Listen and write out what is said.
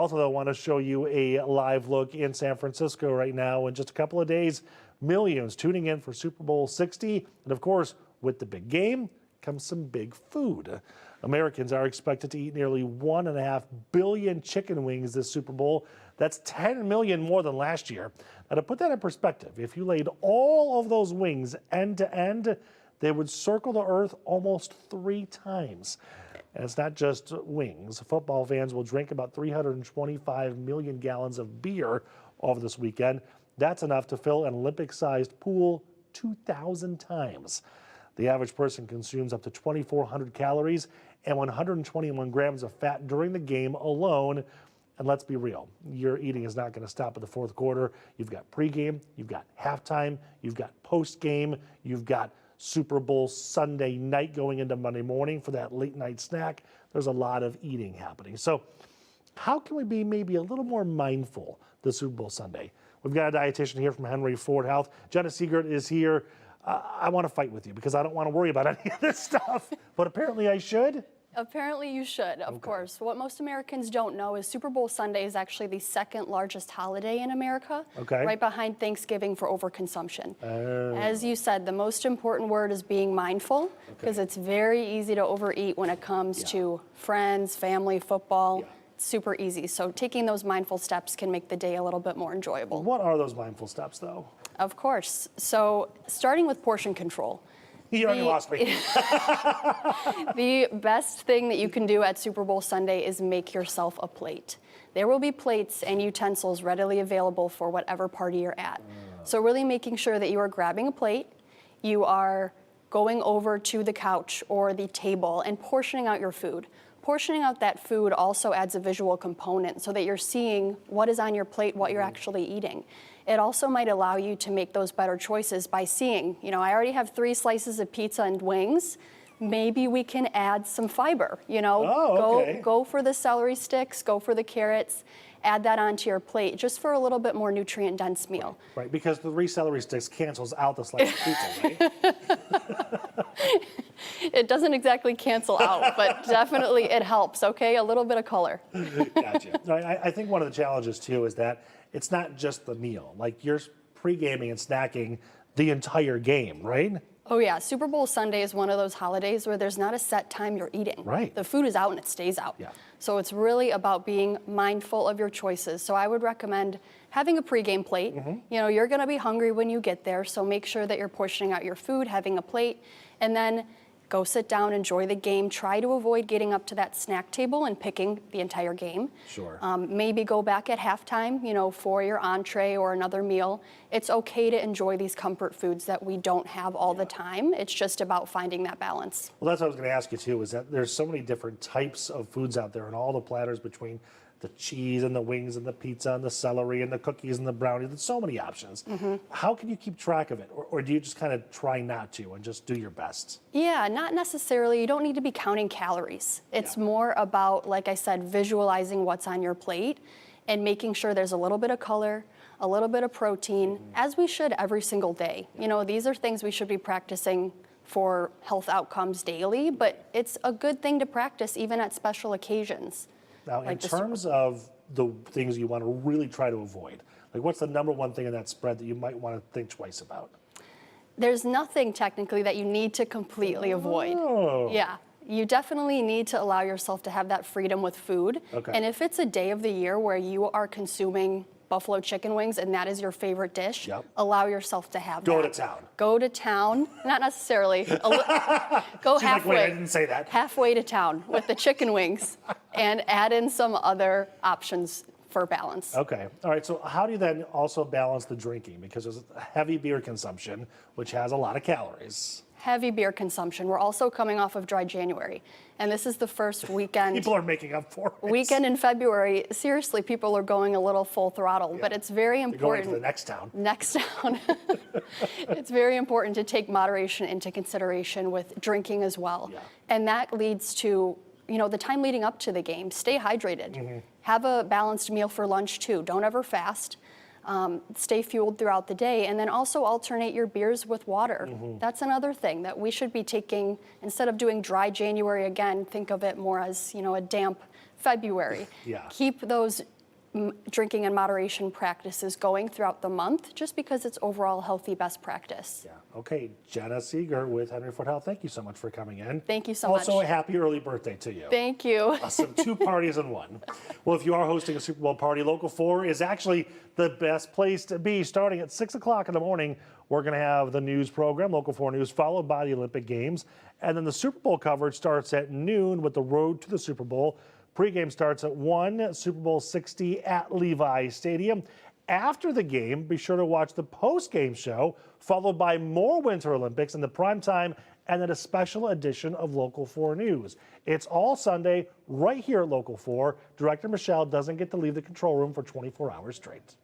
Also, though, I want to show you a live look in San Francisco right now. In just a couple of days, millions tuning in for Super Bowl 60. And of course, with the big game comes some big food. Americans are expected to eat nearly 1.5 billion chicken wings this Super Bowl. That's 10 million more than last year. Now, to put that in perspective, if you laid all of those wings end to end, they would circle the earth almost 3 times. And it's not just wings. Football fans will drink about 325 million gallons of beer over this weekend. That's enough to fill an Olympic-sized pool 2,000 times. The average person consumes up to 2,400 calories and 121 grams of fat during the game alone. And let's be real, your eating is not going to stop at the fourth quarter. You've got pregame, you've got halftime, you've got postgame, you've got Super Bowl Sunday night going into Monday morning for that late night snack. There's a lot of eating happening. So how can we be maybe a little more mindful this Super Bowl Sunday? We've got a dietitian here from Henry Ford Health. Jenna Siegert is here. I want to fight with you because I don't want to worry about any of this stuff, but apparently I should. Apparently you should, of course. What most Americans don't know is Super Bowl Sunday is actually the second largest holiday in America, right behind Thanksgiving for overconsumption. As you said, the most important word is being mindful, because it's very easy to overeat when it comes to friends, family, football. It's super easy. So taking those mindful steps can make the day a little bit more enjoyable. What are those mindful steps, though? Of course. So starting with portion control. You already lost me. The best thing that you can do at Super Bowl Sunday is make yourself a plate. There will be plates and utensils readily available for whatever party you're at. So really making sure that you are grabbing a plate, you are going over to the couch or the table and portioning out your food. Portioning out that food also adds a visual component so that you're seeing what is on your plate, what you're actually eating. It also might allow you to make those better choices by seeing, I already have 3 slices of pizza and wings. Maybe we can add some fiber, Go for the celery sticks, go for the carrots, add that onto your plate just for a little bit more nutrient-dense meal. Right, because the 3 celery sticks cancels out the slice of pizza, right? It doesn't exactly cancel out, but definitely it helps, okay? A little bit of color. Gotcha. I think one of the challenges, too, is that it's not just the meal. Like, you're pre-gaming and snacking the entire game, right? Oh yeah, Super Bowl Sunday is one of those holidays where there's not a set time you're eating. Right. The food is out and it stays out. Yeah. So it's really about being mindful of your choices. So I would recommend having a pregame plate. You're gonna be hungry when you get there, so make sure that you're portioning out your food, having a plate, and then go sit down, enjoy the game. Try to avoid getting up to that snack table and picking the entire game. Sure. Maybe go back at halftime, for your entree or another meal. It's okay to enjoy these comfort foods that we don't have all the time. It's just about finding that balance. Well, that's what I was going to ask you, too, is that there's so many different types of foods out there and all the platters between the cheese and the wings and the pizza and the celery and the cookies and the brownies. There's so many options. How can you keep track of it? Or do you just kind of try not to and just do your best? Yeah, not necessarily. You don't need to be counting calories. It's more about, like I said, visualizing what's on your plate and making sure there's a little bit of color, a little bit of protein, as we should every single day. These are things we should be practicing for health outcomes daily, but it's a good thing to practice even at special occasions. Now, in terms of the things you want to really try to avoid, like what's the #1 thing in that spread that you might want to think twice about? There's nothing technically that you need to completely avoid. Yeah, you definitely need to allow yourself to have that freedom with food. And if it's a day of the year where you are consuming buffalo chicken wings and that is your favorite dish, allow yourself to have Go that. to town. Go to town, not necessarily. Go halfway. Like, wait, I didn't say that. Halfway to town with the chicken wings and add in some other options for balance. Okay, all right, so how do you then also balance the drinking? Because there's heavy beer consumption, which has a lot of calories. Heavy beer consumption. We're also coming off of dry January, and this is the first weekend. People are making up for it. Weekend in February. Seriously, people are going a little full throttle, but it's very important. They're going to the next town. Next town. It's very important to take moderation into consideration with drinking as well, and that leads to the time leading up to the game. Stay hydrated. Have a balanced meal for lunch too. Don't ever fast. Stay fueled throughout the day, and then also alternate your beers with water. That's another thing that we should be taking, instead of doing dry January again, think of it more as, a damp February. Yeah. Keep those drinking in moderation practices going throughout the month, just because it's overall healthy best practice. Yeah. Okay, Jenna Siegert with Henry Ford Health. Thank you so much for coming in. Thank you so much. Also, a happy early birthday to you. Thank you. Awesome. 2 parties in one. Well, if you are hosting a Super Bowl party, Local 4 is actually the best place to be. Starting at 6 o'clock in the morning, we're going to have the news program, Local 4 News, followed by the Olympic Games. And then the Super Bowl coverage starts at noon with the road to the Super Bowl. Pregame starts at 1, Super Bowl 60 at Levi Stadium. After the game, be sure to watch the post-game show, followed by more Winter Olympics in the prime time, and then a special edition of Local 4 News. It's all Sunday right here at Local 4. Director Michelle doesn't get to leave the control room for 24 hours straight.